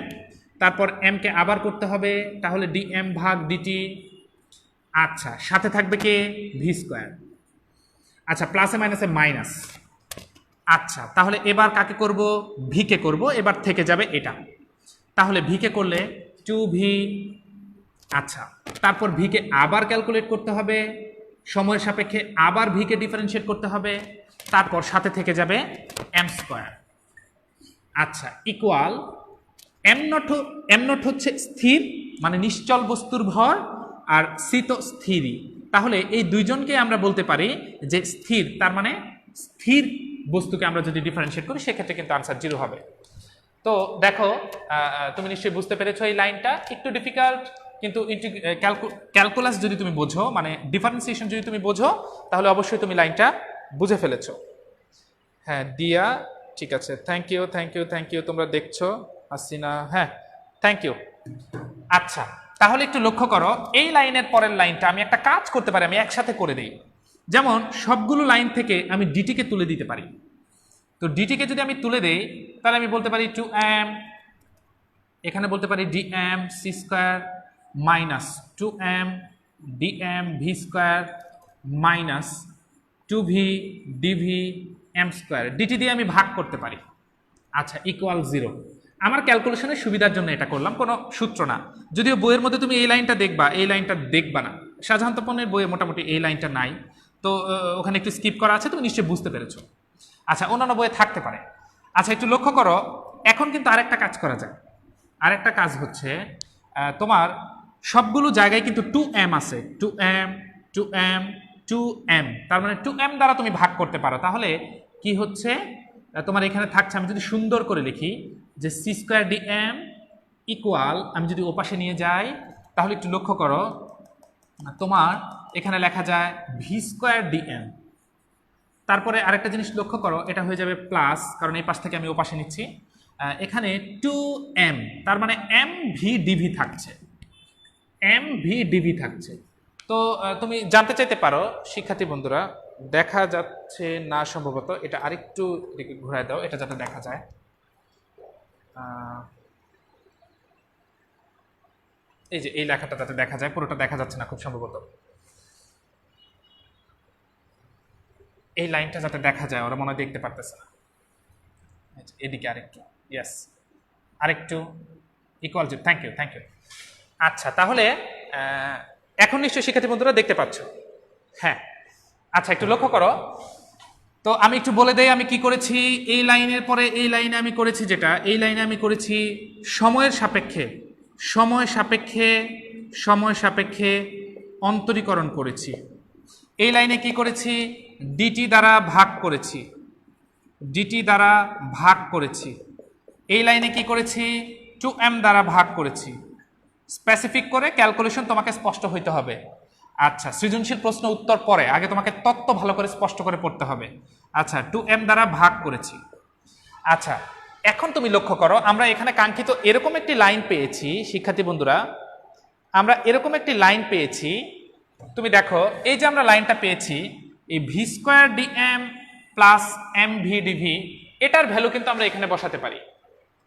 তারপর এম কে আবার করতে হবে, তাহলে ডিএম ভাগ ডিটি। আচ্ছা, সাথে থাকবে কে ভি স্কোয়ার। আচ্ছা, প্লাসে মাইনাসে মাইনাস। আচ্ছা, তাহলে এবার কাকে করব, ভি কে করব, এবার থেকে যাবে এটা। তাহলে ভি কে করলে 2v। আচ্ছা, তারপর ভি কে আবার ক্যালকুলেট করতে হবে, সময়ের সাপেক্ষে আবার ভি কে ডিফারেন্সিয়েট করতে হবে, তারপর সাথে থেকে যাবে এম স্কোয়ার। আচ্ছা, ইকুয়াল এম নট হচ্ছে স্থির, মানে নিশ্চল বস্তুর ভর, আর সি তো স্থিরই। তাহলে এই দুইজনকে আমরা বলতে পারি যে স্থির, তার মানে স্থির বস্তুকে আমরা যদি ডিফারেন্সিয়েট করি সেক্ষেত্রে কিন্তু আনসার 0 হবে। তো দেখো, তুমি নিশ্চয়ই বুঝতে পেরেছো এই লাইনটা একটু ডিফিকাল্ট, কিন্তু ক্যালকুলাস যদি তুমি বোঝো, মানে ডিফারেন্সিয়েশন যদি তুমি বোঝো, তাহলে অবশ্যই তুমি লাইনটা বুঝে ফেলেছো। হ্যাঁ দিয়া, ঠিক আছে, থ্যাংক ইউ, তোমরা দেখছো হাসিনা, হ্যাঁ থ্যাংক ইউ। আচ্ছা, তাহলে একটু লক্ষ্য করো, এই লাইনের পরের লাইনটা আমি একটা কাজ করতে পারি, আমি একসাথে করে দিই। যেমন সবগুলো লাইন থেকে আমি ডিটিকে তুলে দিতে পারি। তো ডিটিকে যদি আমি তুলে দেই তাহলে আমি বলতে পারি 2m, এখানে বলতে পারি DM C square minus 2m DM V square minus 2v DV M square. DT দিয়ে আমি ভাগ করতে পারি, আচ্ছা, ইকুয়াল 0। আমার ক্যালকুলেশনের সুবিধার জন্য এটা করলাম, কোনো সূত্র না। যদিও বইয়ের মধ্যে তুমি এই লাইনটা দেখবা, এই লাইনটা দেখবা না। সাধারণতপনের বইয়ে মোটামুটি এই লাইনটা নাই, তো ওখানে একটু স্কিপ করা আছে, তুমি নিশ্চয়ই বুঝতে পেরেছো। আচ্ছা, অন্যান্য বইয়ে থাকতে পারে। আচ্ছা, একটু লক্ষ্য করো, এখন কিন্তু আরেকটা কাজ করা যায়। আরেকটা কাজ হচ্ছে, তোমার সবগুলো জায়গায় কিন্তু 2m আছে, 2m 2m 2m, তার মানে 2m দ্বারা তুমি ভাগ করতে পারো। তাহলে কি হচ্ছে তোমার এখানে থাকছে, আমি যদি সুন্দর করে লিখি যে সি স্কোয়ার ডিএম ইকুয়াল, আমি যদি ওপাশে নিয়ে যাই তাহলে একটু লক্ষ্য করো, তোমার এখানে লেখা যায় ভি স্কোয়ার ডিএম। তারপরে আরেকটা জিনিস লক্ষ্য করো, এটা হয়ে যাবে প্লাস, কারণ এই পাশ থেকে আমি ওপাশে নিচ্ছি। এখানে 2m, তার মানে এম ভি ডিভি থাকছে, এম ভি ডিভি থাকছে। তো তুমি জানতে চাইতে পারো শিক্ষার্থী বন্ধুরা, দেখা যাচ্ছে না সম্ভবত, এটা আরেকটু এদিকে ঘুরায় দাও, এটা যাতে দেখা যায়। এই যে এই লেখাটা যাতে দেখা যায়, পুরোটা দেখা যাচ্ছে না খুব সম্ভবত, এই লাইনটা যাতে দেখা যায়, ওরা মনে হয় দেখতে পারতেছে না। এদিকে আরেকটু, ইয়েস, আরেকটু, equal to, thank you thank you. আচ্ছা, তাহলে এখন নিশ্চয়ই শিক্ষার্থী বন্ধুরা দেখতে পাচ্ছ। হ্যাঁ, আচ্ছা, একটু লক্ষ্য করো। তো আমি একটু বলে দেই আমি কি করেছি। এই লাইনের পরে এই লাইনে আমি করেছি যেটা, এই লাইনে আমি করেছি সময়ের সাপেক্ষে, সময় সাপেক্ষে, সময় সাপেক্ষে অন্তরীকরণ করেছি। এই লাইনে কি করেছি, ডিটি দ্বারা ভাগ করেছি, ডিটি দ্বারা ভাগ করেছি। এই লাইনে কি করেছি, 2m দ্বারা ভাগ করেছি। স্পেসিফিক করে ক্যালকুলেশন তোমাকে স্পষ্ট হইতে হবে। আচ্ছা, সৃজনশীল প্রশ্ন উত্তর পরে, আগে তোমাকে তত্ত্ব ভালো করে স্পষ্ট করে পড়তে হবে। আচ্ছা, 2m দ্বারা ভাগ করেছি। আচ্ছা, এখন তুমি লক্ষ্য করো, আমরা এখানে কাঙ্ক্ষিত এরকম একটি লাইন পেয়েছি শিক্ষার্থী বন্ধুরা, আমরা এরকম একটি লাইন পেয়েছি। তুমি দেখো, এই যে আমরা লাইনটা পেয়েছি, এই V square DM plus M V DV, এটার ভ্যালু কিন্তু আমরা এখানে বসাতে পারি।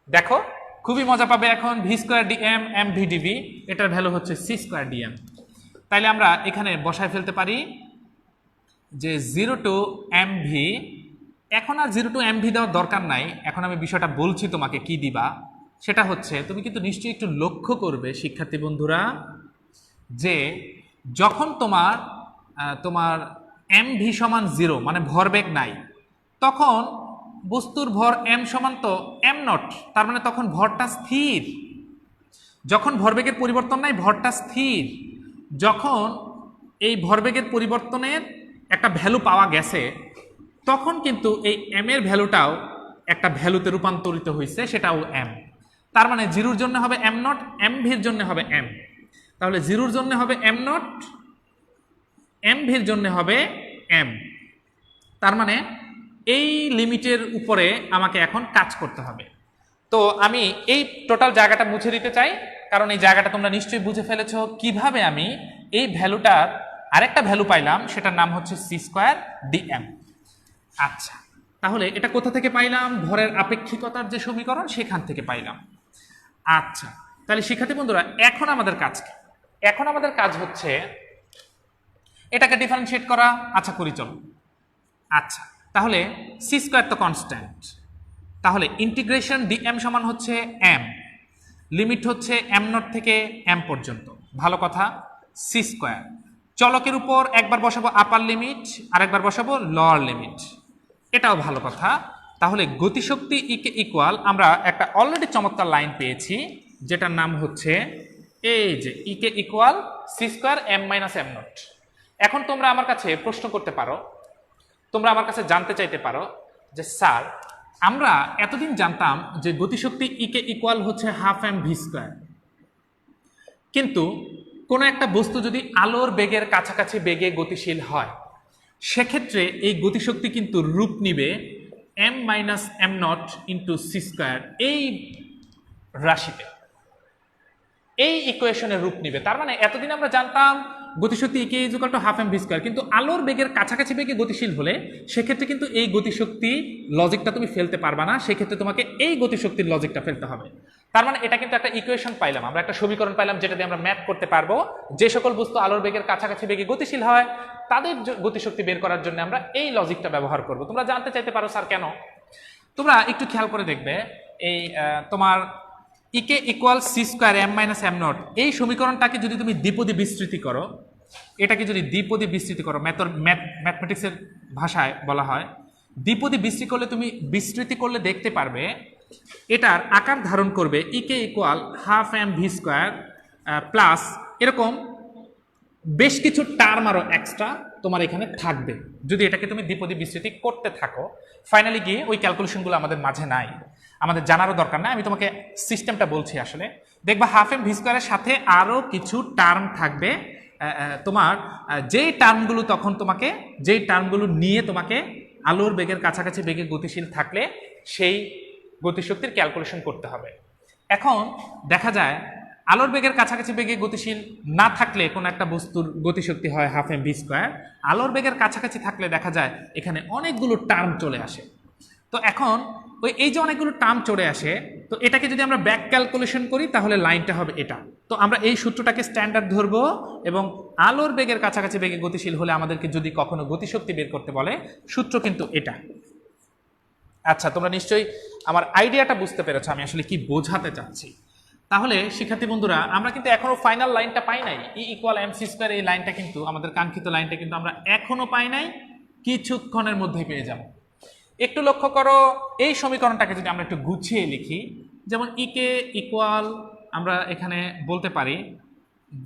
দেখো, খুবই মজা পাবে এখন। V square DM M V DV, এটার ভ্যালু হচ্ছে সি স্কোয়ার ডিএম। তাইলে আমরা এখানে বসায় ফেলতে পারি যে 0 টু এম ভি। এখন আর 0 টু এম ভি দেওয়ার দরকার নাই, এখন আমি বিষয়টা বলছি তোমাকে কি দিবা। সেটা হচ্ছে, তুমি কিন্তু নিশ্চয়ই একটু লক্ষ্য করবে শিক্ষার্থী বন্ধুরা, যে যখন তোমার তোমার এম ভি সমান 0, মানে ভরবেগ নাই, তখন বস্তুর ভর এম সমান তো এম নট, তার মানে তখন ভরটা স্থির। যখন ভরবেগের পরিবর্তন নাই, ভরটা স্থির। যখন এই ভরবেগের পরিবর্তনের একটা ভ্যালু পাওয়া গেছে, তখন কিন্তু এই এম এর ভ্যালুটাও একটা ভ্যালুতে রূপান্তরিত হয়েছে, সেটাও এম। তার মানে 0-র জন্য হবে এম নট, এম ভির জন্য হবে এম। তাহলে 0-র জন্য হবে এম নট, এম ভির জন্য হবে এম। তার মানে এই লিমিটের উপরে আমাকে এখন কাজ করতে হবে। তো আমি এই টোটাল জায়গাটা মুছে দিতে চাই, কারণ এই জায়গাটা তোমরা নিশ্চয়ই বুঝে ফেলেছো কিভাবে আমি এই ভ্যালুটার আরেকটা ভ্যালু পাইলাম, সেটার নাম হচ্ছে সি স্কোয়ার ডিএম। আচ্ছা, তাহলে এটা কোথা থেকে পাইলাম, ভরের আপেক্ষিকতার যে সমীকরণ সেখান থেকে পাইলাম। আচ্ছা, তাহলে শিক্ষার্থী বন্ধুরা, এখন আমাদের কাজ কি? এখন আমাদের কাজ হচ্ছে এটাকে ডিফারেন্সিয়েট করা। আচ্ছা, করি চলো। আচ্ছা, তাহলে সি স্কোয়ার তো কনস্ট্যান্ট, তাহলে ইন্টিগ্রেশন ডিএম সমান হচ্ছে এম, লিমিট হচ্ছে এম নট থেকে এম পর্যন্ত। ভালো কথা, সি স্কোয়ার চলকের উপর একবার বসাবো আপার লিমিট, আর একবার বসাবো লোয়ার লিমিট, এটাও ভালো কথা। তাহলে গতিশক্তি ইকে ইকুয়াল, আমরা একটা অলরেডি চমৎকার লাইন পেয়েছি, যেটার নাম হচ্ছে এই যে e k equal c square m minus M nought. এখন তোমরা আমার কাছে প্রশ্ন করতে পারো, তোমরা আমার কাছে জানতে চাইতে পারো যে স্যার, আমরা এতদিন জানতাম যে গতিশক্তি ইকে ইকুয়াল হচ্ছে হাফ এম ভি স্কোয়ার, কিন্তু কোনো একটা বস্তু যদি আলোর বেগের কাছাকাছি বেগে গতিশীল হয়, সেক্ষেত্রে এই গতিশক্তি কিন্তু রূপ নিবে M minus M nought into C square, এই রাশিতে, এই ইকুয়েশনের রূপ নিবে। তার মানে এতদিন আমরা জানতাম গতিশক্তি e k equal to half m v square, কিন্তু আলোর বেগের কাছাকাছি বেগে গতিশীল হলে সেক্ষেত্রে কিন্তু এই গতিশক্তি লজিকটা তুমি ফেলতে পারবা না, সেক্ষেত্রে তোমাকে এই গতিশক্তির লজিকটা ফেলতে হবে। তার মানে এটা কিন্তু একটা ইকুয়েশন পাইলাম, আমরা একটা সমীকরণ পাইলাম, যেটা দিয়ে আমরা ম্যাথ করতে পারবো যে সকল বস্তু আলোর বেগের কাছাকাছি বেগে গতিশীল হয় তাদের গতিশক্তি বের করার জন্য আমরা এই লজিকটা ব্যবহার করব। তোমরা জানতে চাইতে পারো স্যার কেন? তোমরা একটু খেয়াল করে দেখবে এই তোমার e k equal c square m minus M nought, এই সমীকরণটাকে যদি তুমি দ্বিপদী বিস্তৃতি করো, এটাকে যদি দ্বিপদী বিস্তৃতি করো, ম্যাথমেটিক্সের ভাষায় বলা হয় দ্বিপদী বিস্তৃতি করলে দেখতে পারবে এটার আকার ধারণ করবে e k equal half m v square plus এরকম বেশ কিছু টার্ম আরও এক্সট্রা তোমার এখানে থাকবে যদি এটাকে তুমি দ্বিপদী বিস্তৃতি করতে থাকো। ফাইনালি গিয়ে ওই ক্যালকুলেশনগুলো আমাদের মাঝে নাই, আমাদের জানারও দরকার নাই, আমি তোমাকে সিস্টেমটা বলছি। আসলে দেখবা হাফ এম ভি স্কোয়ারের সাথে আরও কিছু টার্ম থাকবে, তোমার যেই টার্মগুলো তখন তোমাকে যেই টার্মগুলো নিয়ে তোমাকে আলোর বেগের কাছাকাছি বেগে গতিশীল থাকলে সেই গতিশক্তির ক্যালকুলেশন করতে হবে। এখন দেখা যায় আলোর বেগের কাছাকাছি বেগে গতিশীল না থাকলে কোনো একটা বস্তুর গতিশক্তি হয় হাফ এম ভি স্কোয়ার, আলোর বেগের কাছাকাছি থাকলে দেখা যায় এখানে অনেকগুলো টার্ম চলে আসে। তো এখন এই যে অনেকগুলো টার্ম চলে আসে, তো এটাকে যদি আমরা ব্যাক ক্যালকুলেশন করি তাহলে লাইনটা হবে এটা। তো আমরা এই সূত্রটাকে স্ট্যান্ডার্ড ধরবো এবং আলোর বেগের কাছাকাছি বেগে গতিশীল হলে আমাদেরকে যদি কখনো গতিশক্তি বের করতে বলে, সূত্র কিন্তু এটা। আচ্ছা, তোমরা নিশ্চয়ই আমার আইডিয়াটা বুঝতে পেরেছো আমি আসলে কি বোঝাতে চাচ্ছি। তাহলে শিক্ষার্থী বন্ধুরা, আমরা কিন্তু এখনো ফাইনাল লাইনটা পাই নাই, E equal M C square, এই লাইনটা কিন্তু আমাদের কাঙ্ক্ষিত লাইনটা কিন্তু আমরা এখনো পাই নাই, কিছুক্ষণের মধ্যেই পেয়ে যাব। একটু লক্ষ্য করো, এই সমীকরণটাকে যদি আমরা একটু গুছিয়ে লিখি, যেমন ইকে ইকুয়াল আমরা এখানে বলতে পারি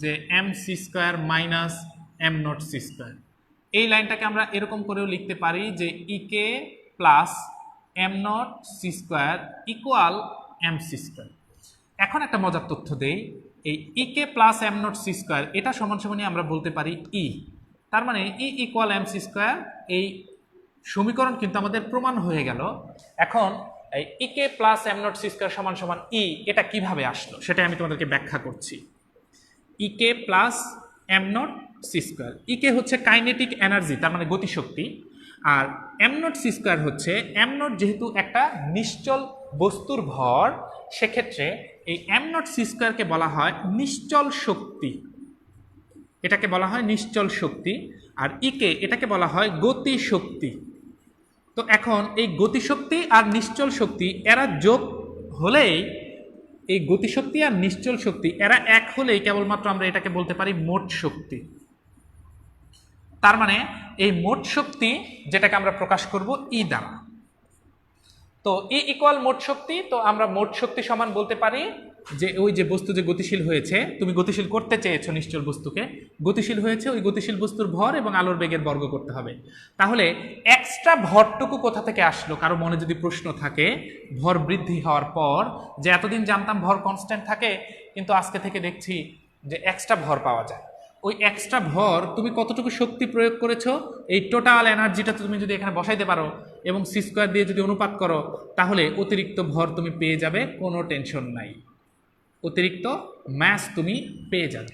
যে m C square minus M nought c square, এই লাইনটাকে আমরা এরকম করেও লিখতে পারি যে e k plus m nought c square equal M C square. এখন একটা মজার তথ্য দেই, এই e k plus m nought c square এটা সমান সমানই আমরা বলতে পারি ই, তার মানে e equal M C square, এই সমীকরণ কিন্তু আমাদের প্রমাণ হয়ে গেল। এখন এই e k plus m nought c square সমান সমান ই, এটা কিভাবে আসলো সেটা আমি তোমাদেরকে ব্যাখ্যা করছি। E k plus m nought c square, e k হচ্ছে কাইনেটিক এনার্জি, তার মানে গতিশক্তি, আর এম নট সি স্কোয়ার হচ্ছে এম নট যেহেতু একটা নিশ্চল বস্তুর ভর, সেক্ষেত্রে এই এম নট সি স্কোয়ারকে বলা হয় নিশ্চল শক্তি, এটাকে বলা হয় নিশ্চল শক্তি, আর ইকে এটাকে বলা হয় গতি শক্তি। তো এখন এই গতিশক্তি আর নিশ্চল শক্তি এরা যোগ হলেই, এই গতিশক্তি আর নিশ্চল শক্তি এরা এক হলেই কেবলমাত্র আমরা এটাকে বলতে পারি মোট শক্তি। তার মানে এই মোট শক্তি যেটাকে আমরা প্রকাশ করব ই দ্বারা, তো ই ইকুয়াল মোট শক্তি, তো আমরা মোট শক্তি সমান বলতে পারি যে ওই যে বস্তু যে গতিশীল হয়েছে, তুমি গতিশীল করতে চেয়েছো নিশ্চল বস্তুকে, গতিশীল হয়েছে ওই গতিশীল বস্তুর ভর এবং আলোর বেগের বর্গ করতে হবে। তাহলে এক্সট্রা ভরটুকু কোথা থেকে আসলো, কারো মনে যদি প্রশ্ন থাকে ভর বৃদ্ধি হওয়ার পর, যে এতদিন জানতাম ভর কনস্ট্যান্ট থাকে, কিন্তু আজকে থেকে দেখছি যে এক্সট্রা ভর পাওয়া যায়। ওই এক্সট্রা ভর তুমি কতটুকু শক্তি প্রয়োগ করেছো, এই টোটাল এনার্জিটা তুমি যদি এখানে বসাইতে পারো এবং সি স্কোয়ার দিয়ে যদি অনুপাত করো, তাহলে অতিরিক্ত ভর তুমি পেয়ে যাবে, কোনো টেনশন নাই, অতিরিক্ত ম্যাস তুমি পেয়ে যাবে।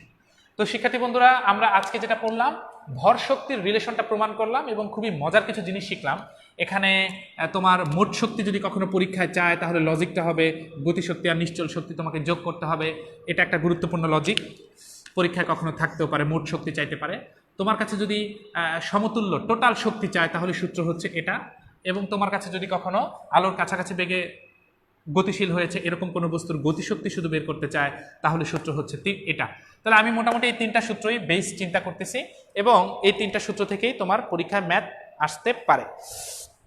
তো শিক্ষার্থী বন্ধুরা, আমরা আজকে যেটা পড়লাম ভর শক্তির রিলেশনটা প্রমাণ করলাম এবং খুবই মজার কিছু জিনিস শিখলাম। এখানে তোমার মোট শক্তি যদি কখনো পরীক্ষায় চায় তাহলে লজিকটা হবে গতিশক্তি আর নিশ্চল শক্তি তোমাকে যোগ করতে হবে, এটা একটা গুরুত্বপূর্ণ লজিক, পরীক্ষায় কখনো থাকতেও পারে, মোট শক্তি চাইতে পারে। তোমার কাছে যদি সমতুল্য টোটাল শক্তি চায় তাহলে সূত্র হচ্ছে এটা, এবং তোমার কাছে যদি কখনো আলোর কাছাকাছি বেগে গতিশীল হয়েছে এরকম কোনো বস্তুর গতিশক্তি শুধু বের করতে চায় তাহলে সূত্র হচ্ছে এটা। তাহলে আমি মোটামুটি এই তিনটা সূত্রই বেস চিন্তা করতেছি এবং এই তিনটা সূত্র থেকেই তোমার পরীক্ষায় ম্যাথ আসতে পারে।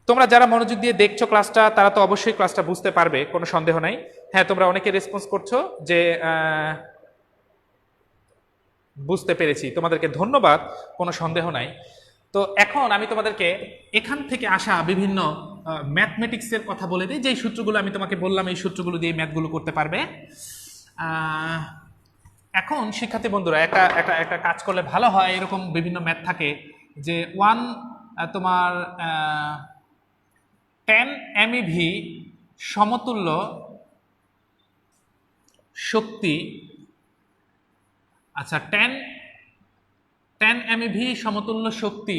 তোমরা যারা মনোযোগ দিয়ে দেখছো ক্লাসটা তারা তো অবশ্যই ক্লাসটা বুঝতে পারবে, কোনো সন্দেহ নাই। হ্যাঁ, তোমরা অনেকে রেসপন্স করছো যে বুঝতে পেরেছি, তোমাদেরকে ধন্যবাদ, কোনো সন্দেহ নাই। তো এখন আমি তোমাদেরকে এখান থেকে আসা বিভিন্ন ম্যাথমেটিক্সের কথা বলে দিই, যেই সূত্রগুলো আমি তোমাকে বললাম এই সূত্রগুলো দিয়ে ম্যাথগুলো করতে পারবে। এখন শিক্ষার্থী বন্ধুরা, একটা কাজ করলে ভালো হয়, এরকম বিভিন্ন ম্যাথ থাকে যে তোমার 10 MeV সমতুল্য শক্তি, আচ্ছা 10 MeV সমতুল্য শক্তি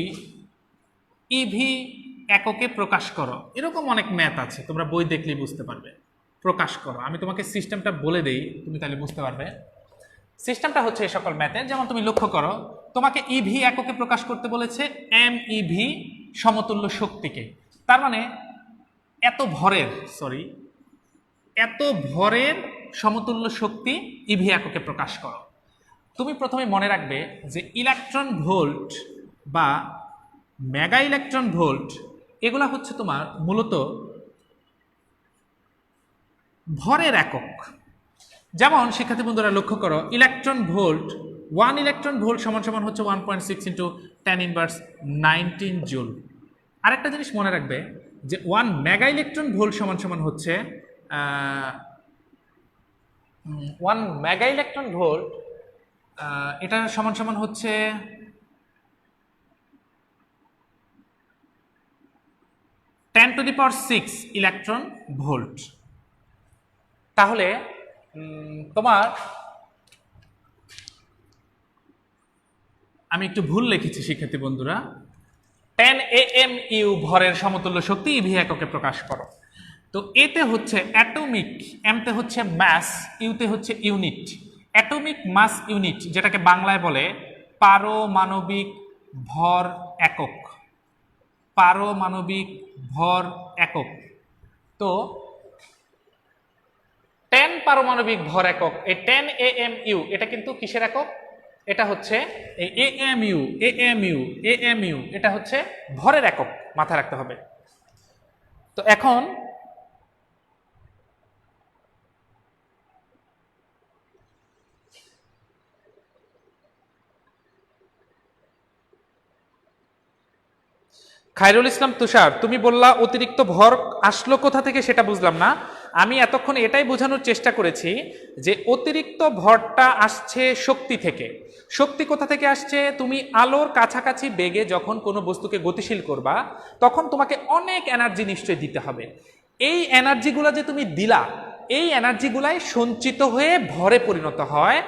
ইভি এককে প্রকাশ করো, এরকম অনেক ম্যাথ আছে, তোমরা বই দেখলেই বুঝতে পারবে। প্রকাশ করো, আমি তোমাকে সিস্টেমটা বলে দেই, তুমি তাহলে বুঝতে পারবে। সিস্টেমটা হচ্ছে এই সকল ম্যাথে, যেমন তুমি লক্ষ্য করো তোমাকে ইভি এককে প্রকাশ করতে বলেছে MeV সমতুল্য শক্তিকে, তার মানে এত ভরের এত ভরের সমতুল্য শক্তি ইভি এককে প্রকাশ করো। তুমি প্রথমে মনে রাখবে যে ইলেকট্রন ভোল্ট বা মেগা ইলেকট্রন ভোল্ট এগুলা হচ্ছে তোমার মূলত ভরের একক। যেমন শিক্ষার্থী বন্ধুরা লক্ষ্য করো, ইলেকট্রন ভোল্ট 1 ইলেকট্রন ভোল্ট সমান সমান হচ্ছে 1.6 ইন্টু 10 ইনভার্স 19 জুল। আরেকটা জিনিস মনে রাখবে যে 1 মেগা ইলেকট্রন ভোল্ট সমান সমান হচ্ছে 1 মেগা ইলেকট্রন ভোল্ট এটা সমান সমান হচ্ছে 10⁶ ইলেকট্রন ভোল্ট। তাহলে তোমার আমি একটু ভুল লিখেছি শিক্ষার্থী বন্ধুরা, 10 AMU ভরের সমতুল্য শক্তি ইভি এককে প্রকাশ করো। তো এতে হচ্ছে অ্যাটমিক, এমতে হচ্ছে মাস, ইউতে হচ্ছে ইউনিট। অ্যাটমিক মাস ইউনিট যেটাকে বাংলায় বলে পারমাণবিক ভর একক, পারমাণবিক ভর একক। তো 10 পারমাণবিক ভর একক, এই 10 AMU এটা কিন্তু কিসের একক? এটা হচ্ছে এই AMU এটা হচ্ছে ভরের একক, মাথায় রাখতে হবে। তো এখন খায়রুল ইসলাম তুষার, তুমি বললা অতিরিক্ত ভর আসলো কোথা থেকে সেটা বুঝলাম না। আমি এতক্ষণ এটাই বোঝানোর চেষ্টা করেছি যে অতিরিক্ত ভরটা আসছে শক্তি থেকে। শক্তি কোথা থেকে আসছে? তুমি আলোর কাছাকাছি বেগে যখন কোনো বস্তুকে গতিশীল করবা তখন তোমাকে অনেক এনার্জি নিশ্চয়ই দিতে হবে। এই এনার্জিগুলো যে তুমি দিলা, এই এনার্জিগুলাই সঞ্চিত হয়ে ভরে পরিণত হয়,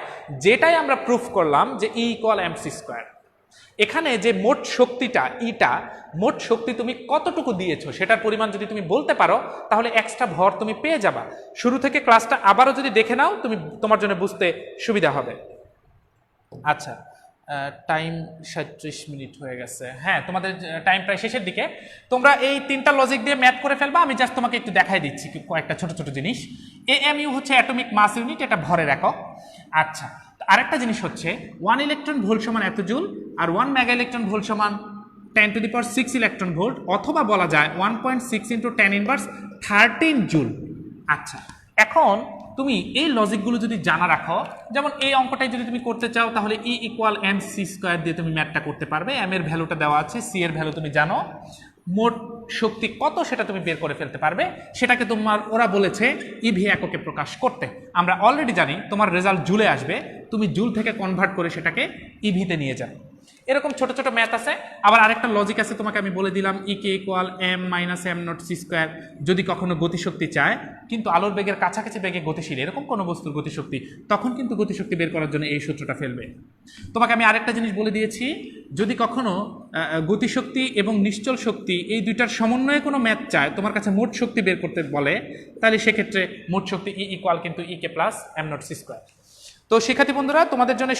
যেটাই আমরা প্রুফ করলাম যে E=mc²। এখানে যে মোট শক্তিটা ইটা, মোট শক্তি তুমি কতটুকু দিয়েছো সেটার পরিমাণ যদি তুমি বলতে পারো তাহলে এক্সট্রা ভর তুমি পেয়ে যাবা। শুরু থেকে ক্লাসটা আবারও যদি দেখে নাও তুমি, তোমার জন্য বুঝতে সুবিধা হবে। আচ্ছা, টাইম 37 মিনিট হয়ে গেছে। হ্যাঁ, তোমাদের টাইম প্রায় শেষের দিকে। তোমরা এই 3টা লজিক দিয়ে ম্যাথ করে ফেলবা। আমি জাস্ট তোমাকে একটু দেখাই দিচ্ছি কয়েকটা ছোট ছোট জিনিস। AMU হচ্ছে অ্যাটমিক মাস ইউনিট, এটা ভরের একক। আচ্ছা, আরেকটা জিনিস হচ্ছে 1 ইলেকট্রন ভোল্ট সমান এত জুল, আর 1 মেগা ইলেকট্রন ভোল্ট সমান 10⁶ ইলেকট্রন ভোল্ট, অথবা বলা যায় 1.6 ইন্টু 10 ইনভার্স 13 জুল। আচ্ছা, এখন তুমি এই লজিকগুলো যদি জানা রাখো, যেমন এই অঙ্কটাই যদি তুমি করতে চাও তাহলে E=mc² দিয়ে তুমি ম্যাথটা করতে পারবে। m এর ভ্যালুটা দেওয়া আছে, c এর ভ্যালু তুমি জানো, মোট শক্তি কত সেটা তুমি বের করে ফেলতে পারবে। সেটাকে তোমার ওরা বলেছে ইভি এককে প্রকাশ করতে। আমরা অলরেডি জানি তোমার রেজাল্ট জুলে আসবে, তুমি জুল থেকে কনভার্ট করে সেটাকে ইভিতে নিয়ে যাবে। এরকম ছোট ছোট ম্যাথ আছে। আবার আরেকটা লজিক আছে, তোমাকে আমি বলে দিলাম E=m-m0c²। যদি কখনো গতিশক্তি চায় কিন্তু আলোর বেগের কাছাকাছি বেগে গতিশীল এরকম কোনো বস্তুর গতিশক্তি, তখন কিন্তু গতিশক্তি বের করার জন্য এই সূত্রটা ফেলবে। তোমাকে আমি আরেকটা জিনিস বলে দিয়েছি, যদি কখনো গতিশক্তি এবং নিশ্চল শক্তি এই দুইটার সমন্বয়ে কোনো ম্যাথ চায়, তোমার কাছে মোট শক্তি বের করতে বলে, তাহলে সেক্ষেত্রে মোট শক্তি E= কিন্তু E k+m0c²। তো শিক্ষার্থী বন্ধুরা, তোমাদের জন্য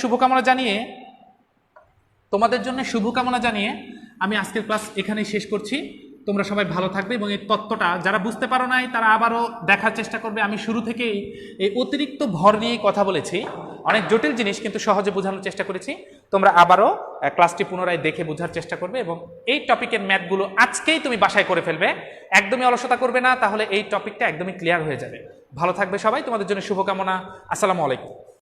শুভকামনা জানিয়ে আমি আজকের ক্লাস এখানেই শেষ করছি। তোমরা সবাই ভালো থাকবে এবং এই তত্ত্বটা যারা বুঝতে পারো নাই তারা আবারও দেখার চেষ্টা করবে। আমি শুরু থেকেই এই অতিরিক্ত ভর নিয়েই কথা বলেছি, অনেক জটিল জিনিস কিন্তু সহজে বোঝানোর চেষ্টা করেছি। তোমরা আবারও ক্লাসটি পুনরায় দেখে বোঝার চেষ্টা করবে এবং এই টপিকের ম্যাথগুলো আজকেই তুমি বাসায় করে ফেলবে, একদমই অলসতা করবে না, তাহলে এই টপিকটা একদমই ক্লিয়ার হয়ে যাবে। ভালো থাকবে সবাই, তোমাদের জন্য শুভকামনা। আসসালামু আলাইকুম।